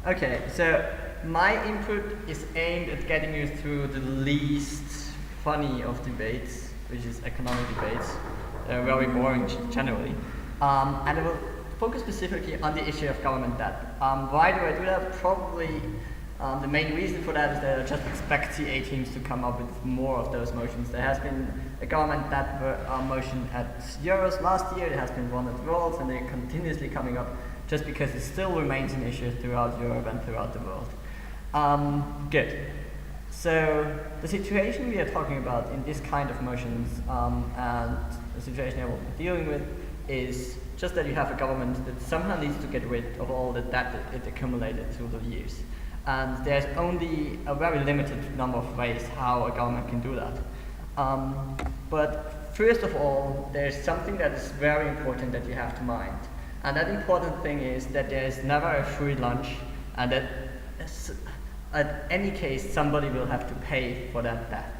Okay, so my input is aimed at getting you through the least funny of debates, which is economic debates. They're very boring generally. And I will focus specifically on the issue of government debt. Why do I do that? Probably the main reason for that is that I just expect the A teams to come up with more of those motions. There has been a government debt motion at Euros last year, there has been one at Worlds, and they're continuously coming up just because it still remains an issue throughout Europe and throughout the world. Good. So the situation we are talking about in this kind of motions and the situation I will be dealing with is just that you have a government that somehow needs to get rid of all the debt that it accumulated through the years. And there's only a very limited number of ways how a government can do that. But first of all, there's something that is very important that you have to mind. And that important thing is that there's never a free lunch, and that at any case somebody will have to pay for that debt.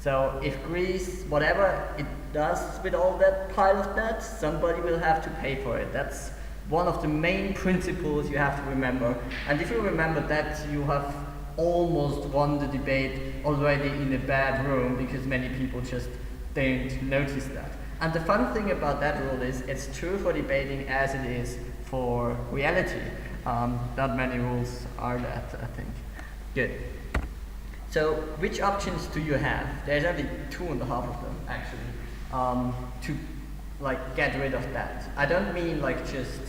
So if Greece, whatever it does with all that pile of debt, somebody will have to pay for it. That's one of the main principles you have to remember. And if you remember that, you have almost won the debate already in a bad room, because many people just don't notice that. And the fun thing about that rule is it's true for debating as it is for reality. Not many rules are that, I think. Good. So which options do you have? There's only 2.5 of them, actually, to get rid of that. I don't mean just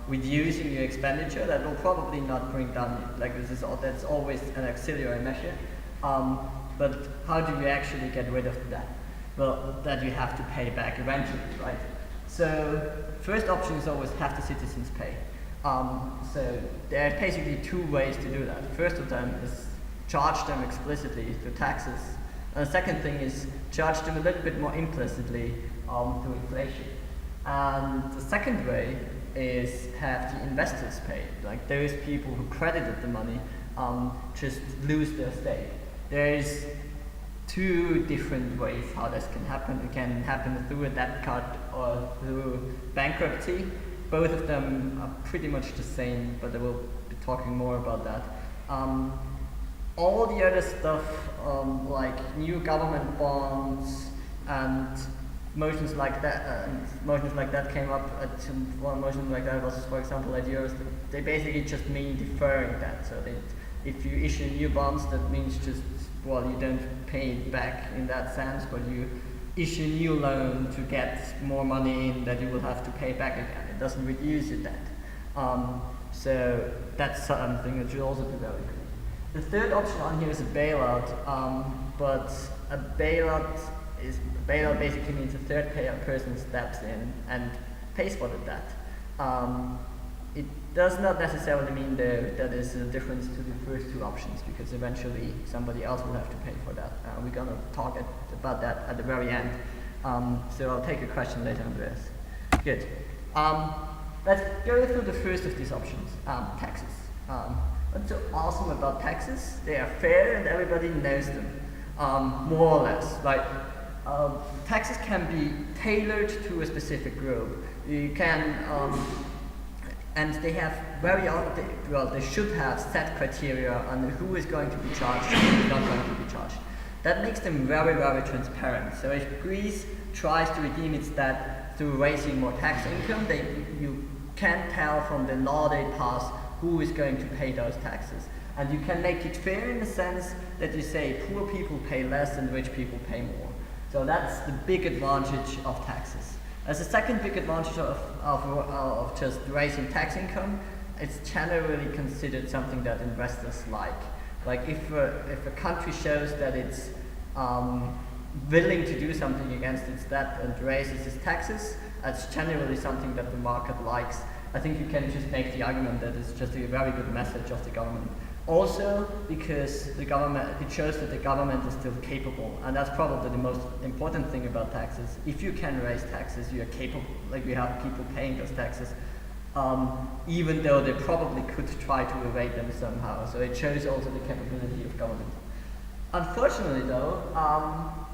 reducing your expenditure. That will probably not bring down, that's always an auxiliary measure. But how do you actually get rid of that? Well, that you have to pay back eventually, right? So first option is always have the citizens pay. So there are basically 2 ways to do that. First of them is charge them explicitly through taxes. And the second thing is charge them a little bit more implicitly through inflation. And the second way is have the investors pay, like those people who credited the money just lose their stake. There's 2 different ways how this can happen. It can happen through a debt cut or through bankruptcy. Both of them are pretty much the same, but I will be talking more about that. All the other stuff, like new government bonds and motions like that, came up at one motion like that was, for example, at Euros. They basically just mean deferring that. So if you issue new bonds, that means just, well, you don't pay it back in that sense, but you issue new loan to get more money in that you will have to pay back again. It doesn't reduce your debt. So that's something that should also be very clear. The third option on here is a bailout, but a bailout basically means a third person steps in and pays for the debt. It does not necessarily mean that there's a difference to the first 2 options, because eventually somebody else will have to pay for that. We're going to talk about that at the very end. So I'll take a question later on this. Good. Let's go through the first of these options, taxes. What's so awesome about taxes? They are fair and everybody knows them, more or less. Taxes can be tailored to a specific group. You can, and they have they should have set criteria on who is going to be charged and who is not going to be charged. That makes them very, very transparent. So if Greece tries to redeem its debt through raising more tax income, you can tell from the law they pass who is going to pay those taxes. And you can make it fair in the sense that you say poor people pay less and rich people pay more. So that's the big advantage of taxes. As a second big advantage of just raising tax income, it's generally considered something that investors like. Like if a country shows that it's willing to do something against its debt and raises its taxes, that's generally something that the market likes. I think you can just make the argument that it's just a very good message of the government. Also, because it shows that the government is still capable, and that's probably the most important thing about taxes. If you can raise taxes, you are capable, like we have people paying those taxes, even though they probably could try to evade them somehow. So it shows also the capability of government. Unfortunately though,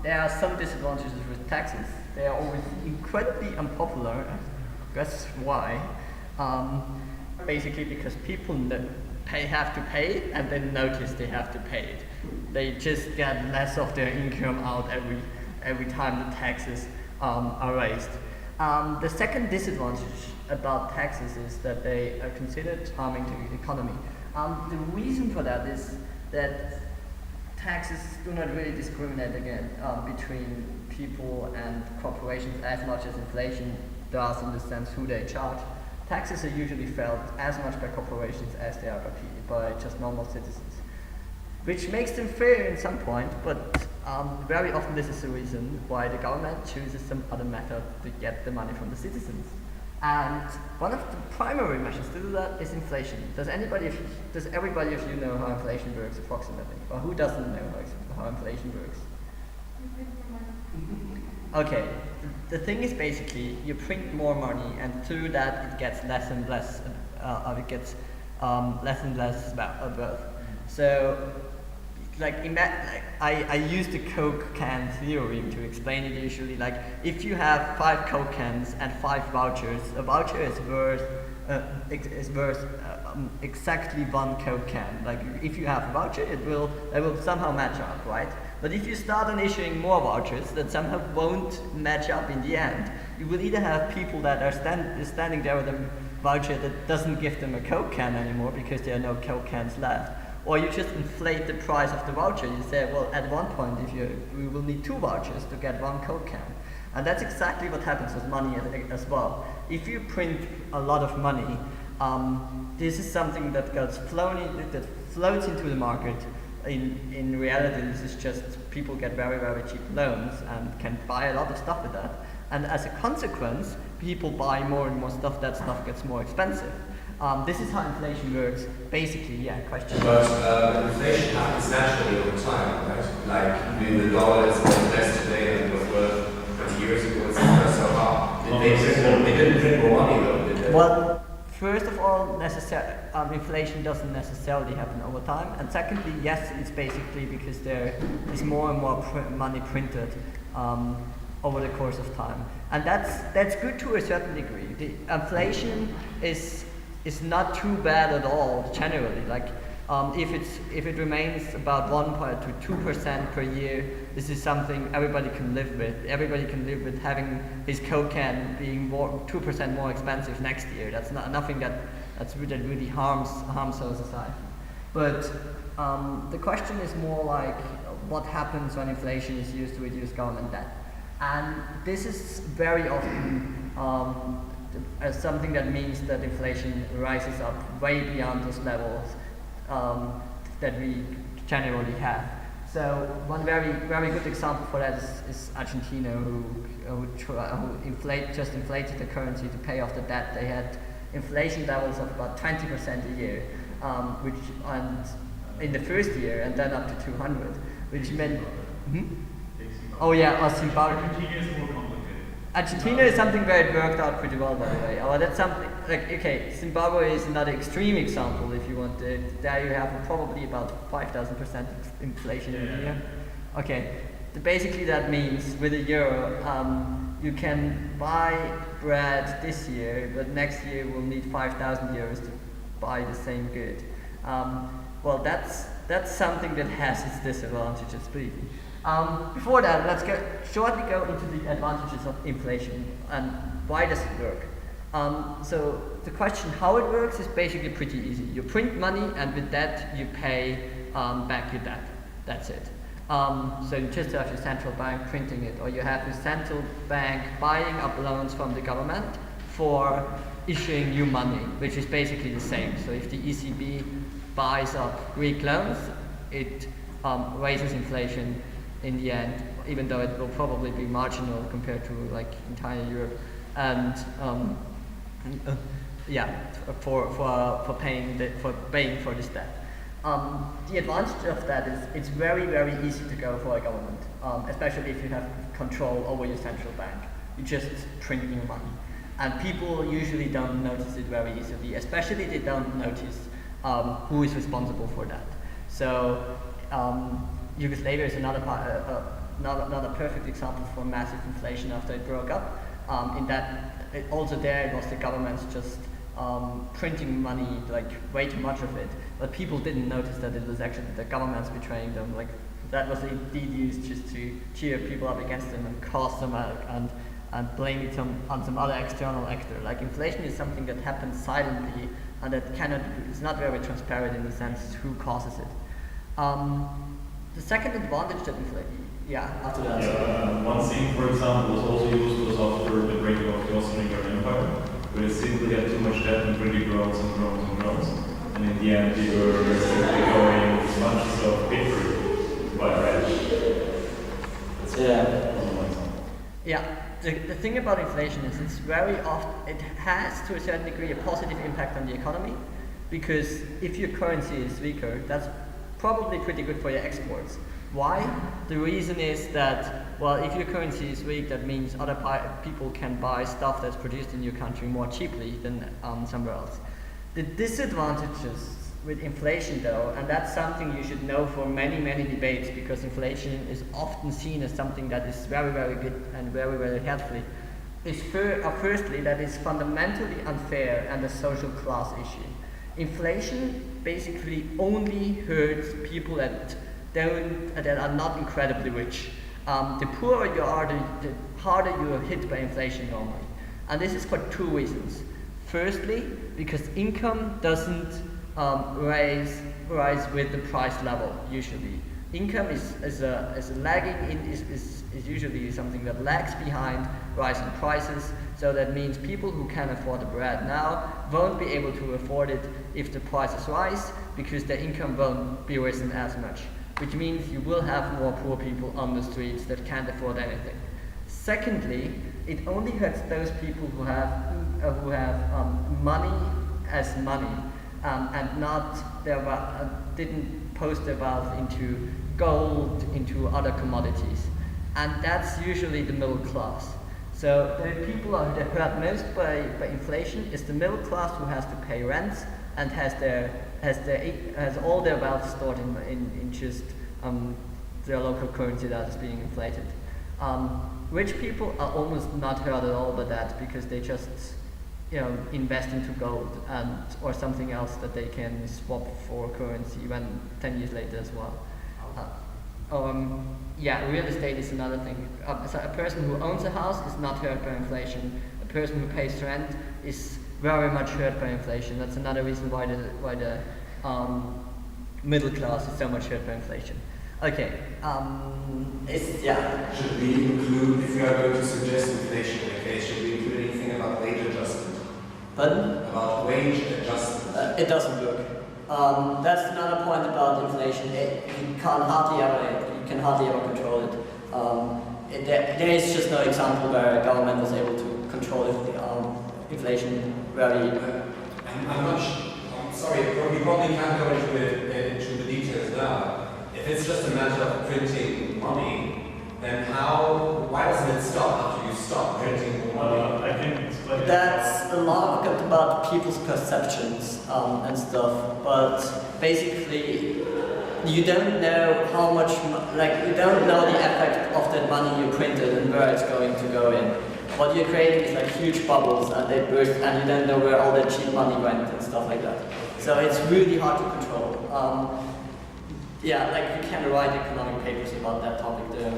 there are some disadvantages with taxes. They are always incredibly unpopular. That's why. basically because people have to pay it and then notice they have to pay it. They just get less of their income out every time the taxes are raised. The second disadvantage about taxes is that they are considered harming to the economy. The reason for that is that taxes do not really discriminate again between people and corporations as much as inflation does, in the sense who they charge. Taxes are usually felt as much by corporations as they are by just normal citizens, which makes them fair in some point, but very often this is the reason why the government chooses some other method to get the money from the citizens. And one of the primary measures to do that is inflation. Does everybody of you know how inflation works approximately? Or who doesn't know how inflation works? Okay, the thing is basically you print more money, and through that it gets less and less, less and less worth. So, I use the Coke can theorem to explain it usually. Like, if you have 5 Coke cans and 5 vouchers, a voucher is worth exactly 1 Coke can. Like, if you have a voucher, it will somehow match up, right? But if you start on issuing more vouchers that somehow won't match up in the end, you will either have people that are standing there with a voucher that doesn't give them a Coke can anymore because there are no Coke cans left, or you just inflate the price of the voucher. You say, well, at one point, we will need 2 vouchers to get 1 Coke can. And that's exactly what happens with money as well. If you print a lot of money, this is something that floats into the market. In reality, this is just people get very, very cheap loans and can buy a lot of stuff with that. And as a consequence, people buy more and more stuff. That stuff gets more expensive. This is how inflation works. Basically, yeah, question. But inflation happens naturally over time, right? Like, the dollar is worth less today than it was worth 20 years ago, etc. So they didn't print more money though, did they? Well, first of all, inflation doesn't necessarily happen over time. And secondly, yes, it's basically because there is more and more money printed over the course of time. And that's good to a certain degree. The inflation is not too bad at all generally. Like, if it remains about 1% to 2% per year, this is something everybody can live with. Everybody can live with having his Coke can being 2% more expensive next year. That's nothing that really harms our society. But the question is more like, what happens when inflation is used to reduce government debt? And this is very often as something that means that inflation rises up way beyond those levels that we generally have. So one very, very good example for that is Argentina, who just inflated the currency to pay off the debt. They had inflation levels of about 20% a year, and in the first year, and then up to 200, which meant. Oh yeah, or Zimbabwe. Argentina is more complicated. Argentina is something where it worked out pretty well, by the way. Oh, that's something Zimbabwe is another extreme example. If you want to, there you have probably about 5,000% inflation in a year. Okay, basically that means with a euro, you can buy bread this year, but next year we'll need 5,000 euros to buy the same good. Well, that's something that has its disadvantages, believe me. Before that, let's shortly go into the advantages of inflation and why does it work. So the question how it works is basically pretty easy. You print money, and with that you pay back your debt. That's it. So you just have your central bank printing it, or you have your central bank buying up loans from the government for issuing new money, which is basically the same. So if the ECB buys up Greek loans, it raises inflation in the end, even though it will probably be marginal compared to like entire Europe, and for paying for this debt. The advantage of that is it's very, very easy to go for a government, especially if you have control over your central bank. You just print new money, and people usually don't notice it very easily. Especially they don't notice who is responsible for that. So. Yugoslavia is another perfect example for massive inflation after it broke up. In that, it was the governments just printing money, like way too much of it, but people didn't notice that it was actually the government's betraying them. Like that was indeed used just to cheer people up against them and cost them out and blame it on some other external actor. Like inflation is something that happens silently and that it's not very transparent in the sense who causes it. The second advantage that after that. Yeah, one thing, for example, was also used was after the breaking of the Austro-Hungarian Empire, where they simply had too much debt and really groans and groans and groans. And in the end, they were simply going with bunches of paper to buy bread. Yeah. The thing about inflation is it's very often, it has to a certain degree a positive impact on the economy, because if your currency is weaker, that's probably pretty good for your exports. Why? The reason is that, well, if your currency is weak, that means other people can buy stuff that's produced in your country more cheaply than somewhere else. The disadvantages with inflation though, and that's something you should know for many, many debates, because inflation is often seen as something that is very, very good and very, very helpful, is firstly that it's fundamentally unfair and a social class issue. Inflation basically only hurts people that are not incredibly rich. The poorer you are, the harder you are hit by inflation normally. And this is for two reasons. Firstly, because income doesn't rise with the price level usually. Income is usually something that lags behind rising prices. So that means people who can afford the bread now won't be able to afford it if the prices rise, because their income won't be risen as much. Which means you will have more poor people on the streets that can't afford anything. Secondly, it only hurts those people who have money as money and didn't post their wealth into gold, into other commodities, and that's usually the middle class. So the people that are hurt most by inflation is the middle class, who has to pay rents and has all their wealth stored in just their local currency that is being inflated. Rich people are almost not hurt at all by that, because they just invest into gold or something else that they can swap for currency 10 years later as well. Real estate is another thing. So a person who owns a house is not hurt by inflation. A person who pays rent is very much hurt by inflation. That's another reason why the middle class is so much hurt by inflation. Okay. Should we include, if we are going to suggest inflation in a case, should we include anything about wage adjustment? Pardon? About wage adjustment. It doesn't work. That's another point about inflation. You can hardly ever control it. There is just no example where a government was able to control inflation very. I'm sorry, we probably can't go into the details now. If it's just a matter of printing money, then why doesn't it stop after you stop printing money? I think that's a lot about people's perceptions and stuff, but basically you don't know how much, you don't know the effect of that money you printed and where it's going to go in. What you're creating is huge bubbles, and they burst, and you don't know where all that cheap money went and stuff like that. So it's really hard to control. You can write economic papers about that topic there.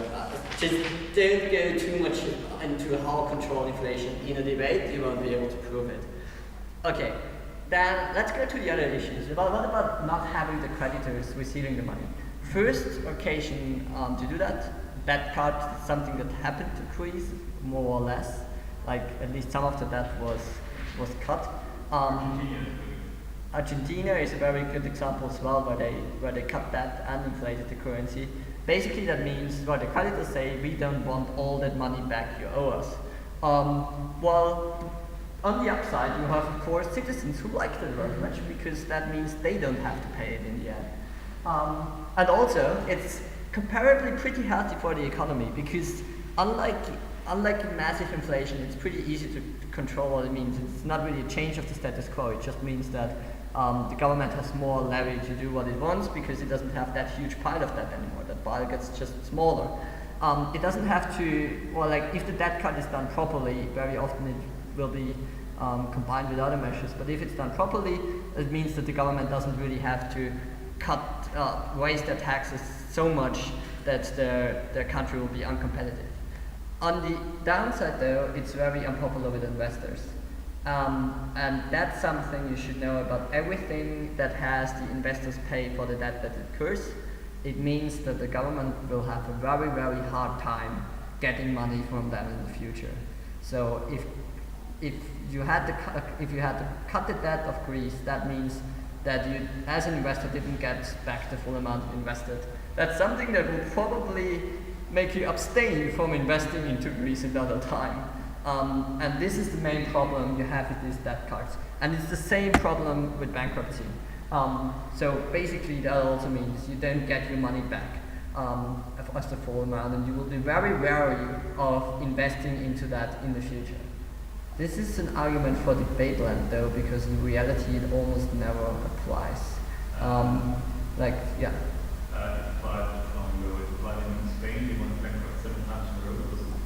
Just don't go too much into how to control inflation in a debate. You won't be able to prove it. Okay, then let's go to the other issues. What about not having the creditors receiving the money? First occasion to do that card is something that happened to Greece, more or less. At least some of the debt was cut. Argentina is a very good example as well, where they cut that and inflated the currency. Basically, that means the creditors say, we don't want all that money back you owe us. On the upside, you have, of course, citizens who like that very much, because that means they don't have to pay it in the end. And also, it's comparably pretty healthy for the economy, because unlike massive inflation, it's pretty easy to control what it means. It's not really a change of the status quo. It just means that the government has more levy to do what it wants, because it doesn't have that huge pile of debt anymore. That pile gets just smaller. It doesn't have to, if the debt cut is done properly, very often it will be combined with other measures. But if it's done properly, it means that the government doesn't really have to raise their taxes so much that their country will be uncompetitive. On the downside though, it's very unpopular with investors. And that's something you should know about everything that has the investors pay for the debt that occurs. It means that the government will have a very, very hard time getting money from them in the future. So if you had to cut the debt of Greece, that means that you, as an investor, didn't get back the full amount you invested. That's something that will probably make you abstain from investing into Greece another time. And this is the main problem you have with these debt cards. And it's the same problem with bankruptcy. So basically that also means you don't get your money back as the full amount, and you will be very wary of investing into that in the future. This is an argument for debate land though, because in reality it almost never applies. Yeah. It applied in Spain. They went bankrupt 7 times in a row. It was in the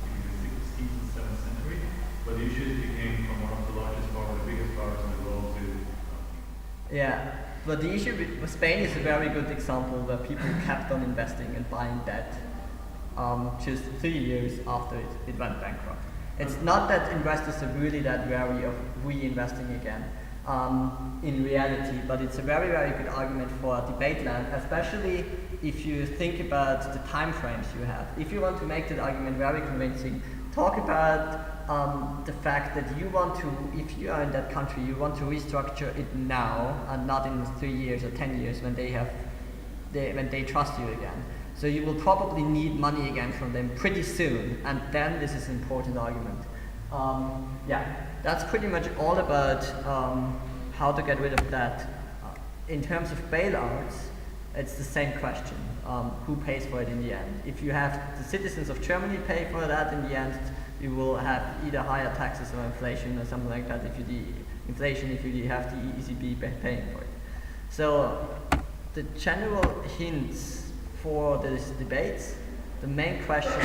16th and 7th century. But the issues became from one of the largest powers, the biggest powers in the world, to Yeah, but the issue with Spain is a very good example where people kept on investing and buying debt just 3 years after it went bankrupt. It's not that investors are really that wary of reinvesting again in reality, but it's a very, very good argument for debate land, especially if you think about the time frames you have. If you want to make that argument very convincing, talk about the fact that you want to, if you are in that country, you want to restructure it now and not in 3 years or 10 years when they trust you again. So you will probably need money again from them pretty soon, and then this is an important argument. Yeah, that's pretty much all about how to get rid of that. In terms of bailouts, it's the same question. Who pays for it in the end? If you have the citizens of Germany pay for that in the end, you will have either higher taxes or inflation or something like that if you have the ECB paying for it. So the general hints for these debates, the main question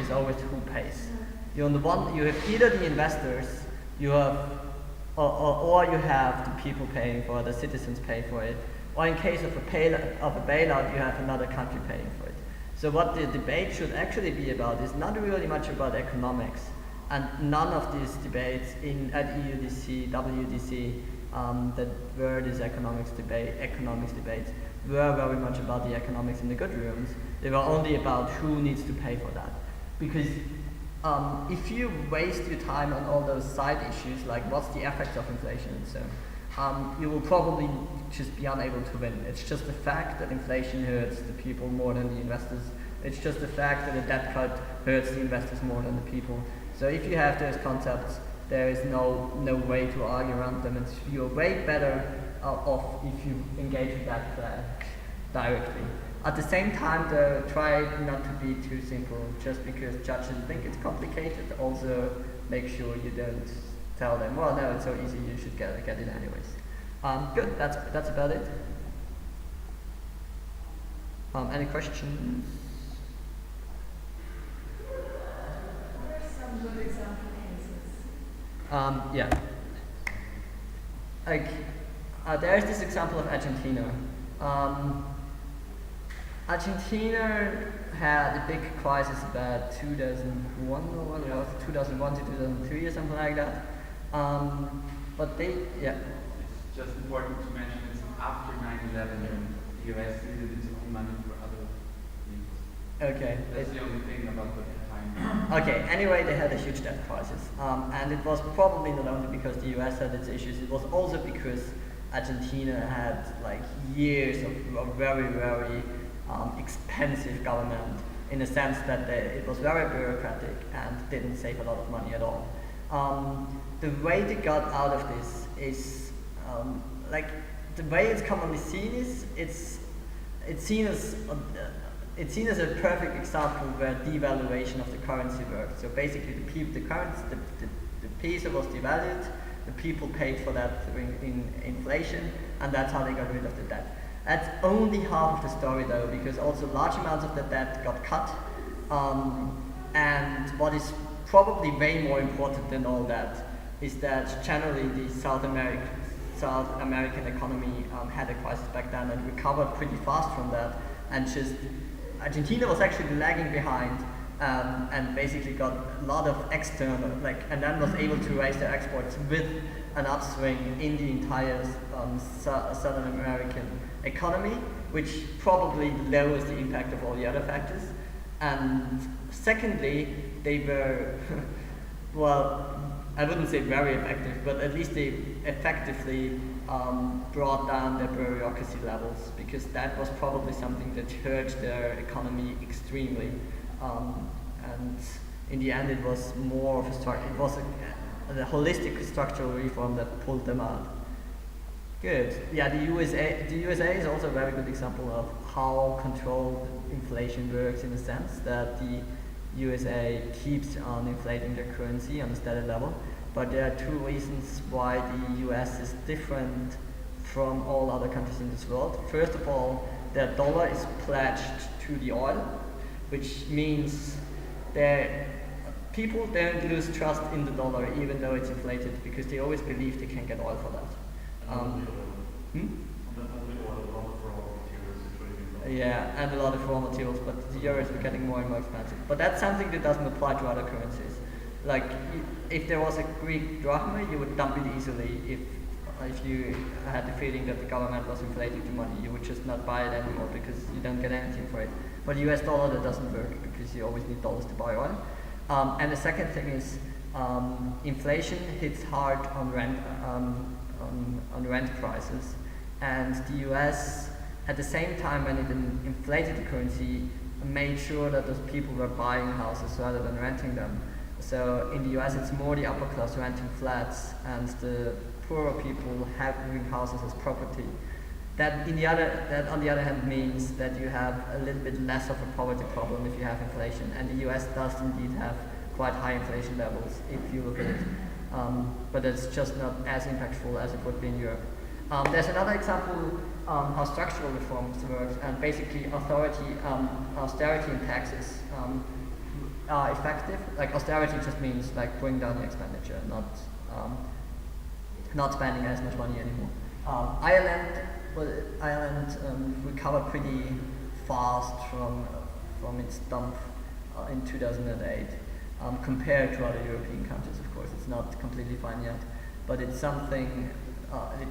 is always who pays. You have either the investors, or you have the people paying for it, the citizens pay for it, or in case of a bailout, you have another country paying for it. So what the debate should actually be about is not really much about economics, and none of these debates at EUDC, WDC, that were these economics debates were very much about the economics in the good rooms. They were only about who needs to pay for that. Because if you waste your time on all those side issues, like what's the effect of inflation and so, you will probably just be unable to win. It's just the fact that inflation hurts the people more than the investors. It's just the fact that a debt cut hurts the investors more than the people. So if you have those concepts, there is no way to argue around them. You're way better off if you engage with that directly. At the same time, though, try not to be too simple. Just because judges think it's complicated, also make sure you don't tell them, well, no, it's so easy, you should get it anyways. Good, that's about it. Any questions? What are some good example cases? Yeah. There's this example of Argentina. Argentina had a big crisis about 2001 or what it was, 2001 to 2003 or something like that. But yeah. It's just important to mention it's after 9/11 and the US needed its own money for other things. Okay. That's the only thing about the time. Okay, anyway, they had a huge debt crisis. And it was probably not only because the US had its issues, it was also because Argentina had like years of very, very expensive government, in the sense that it was very bureaucratic and didn't save a lot of money at all. The way they got out of this is, the way it's commonly seen is, it's seen as a perfect example where devaluation of the currency worked. So basically the peso was devalued, the people paid for that in inflation, and that's how they got rid of the debt. That's only half of the story though, because also large amounts of the debt got cut, and what is probably way more important than all that, is that generally the South American economy had a crisis back then and recovered pretty fast from that, and just Argentina was actually lagging behind and basically got a lot of external, and then was able to raise their exports with an upswing in the entire Southern American economy, which probably lowers the impact of all the other factors. And secondly, they were, well, I wouldn't say very effective, but at least they effectively brought down their bureaucracy levels, because that was probably something that hurt their economy extremely. And in the end, it was more of a holistic structural reform that pulled them out. Good. Yeah, the USA is also a very good example of how controlled inflation works, in the sense that the USA keeps on inflating their currency on a steady level. But there are two reasons why the US is different from all other countries in this world. First of all, their dollar is pledged to the oil, which means that people don't lose trust in the dollar even though it's inflated, because they always believe they can get oil for that. Yeah, and a lot of raw materials, but the euros were getting more and more expensive. But that's something that doesn't apply to other currencies. Like, if there was a Greek drachma, you would dump it easily. If you had the feeling that the government was inflating the money, you would just not buy it anymore because you don't get anything for it. For the US dollar, that doesn't work because you always need dollars to buy oil. And the second thing is inflation hits hard on rent prices, and the US, at the same time when it inflated the currency, made sure that those people were buying houses rather than renting them. So in the US, it's more the upper class renting flats and the poorer people having houses as property. That on the other hand means that you have a little bit less of a poverty problem if you have inflation, and the US does indeed have quite high inflation levels if you look at it, but it's just not as impactful as it would be in Europe. There's another example how structural reforms work, and basically austerity in taxes are effective. Like, austerity just means like bring down the expenditure, not spending as much money anymore. Ireland recovered pretty fast from its dump in 2008, compared to other European countries. Of course, it's not completely fine yet, but it's something.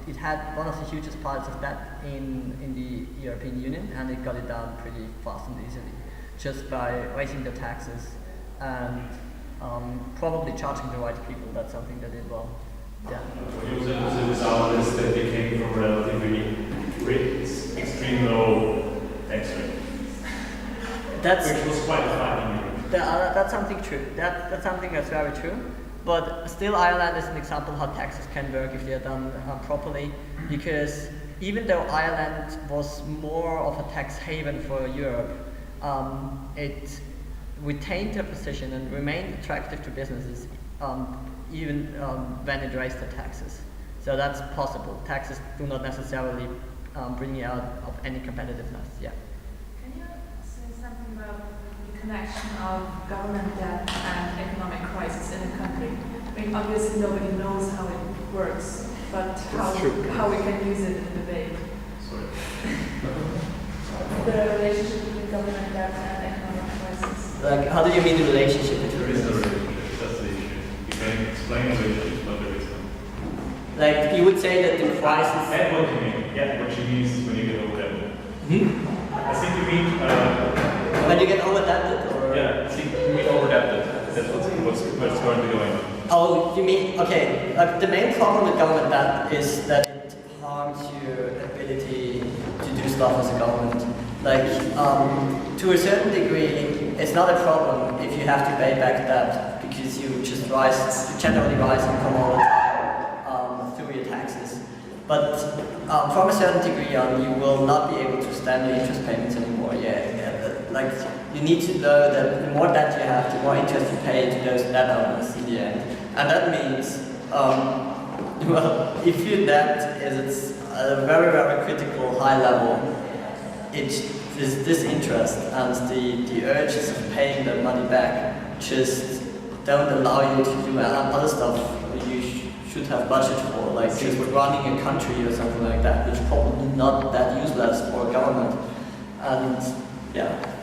It had one of the hugest parts of that in the European Union, and it got it down pretty fast and easily, just by raising the taxes and probably charging the right people. That's something that did well. Yeah. The result is that they came from relatively extreme low tax rate, which was quite defining. That's something true. That's something that's very true. But still, Ireland is an example how taxes can work if they are done properly, because even though Ireland was more of a tax haven for Europe, it retained their position and remained attractive to businesses even when it raised the taxes. So that's possible. Taxes do not necessarily bring you out of any competitiveness. Yeah. Can you say something about the connection of government debt and economic crisis in a country? I mean, obviously nobody knows how it works, but how we can use it in debate. Sorry. The relationship between government debt and economic crisis. Like, how do you mean the relationship between? There is no relationship. That's the issue. You can explain the relationship, but there is none. Like, you would say that the crisis. And what you mean? Yeah, what you mean is when you get over debt. I think you mean. When you get over-debted, or? Yeah, I think you mean over-debted. That's what's currently going on. Oh, you mean, okay, the main problem with government debt is that it harms your ability to do stuff as a government. Like, to a certain degree, it's not a problem if you have to pay back debt, because you just generally rise income all the time through your taxes. But from a certain degree on, you will not be able to stand the interest payments anymore. Like, you need to know that the more debt you have, the more interest you pay to those debt owners in the end. And that means, well, if your debt is at a very, very critical high level, this interest and the urges of paying that money back just don't allow you to do other stuff should have budget for, like just running a country or something like that, which is probably not that useless for a government. And yeah.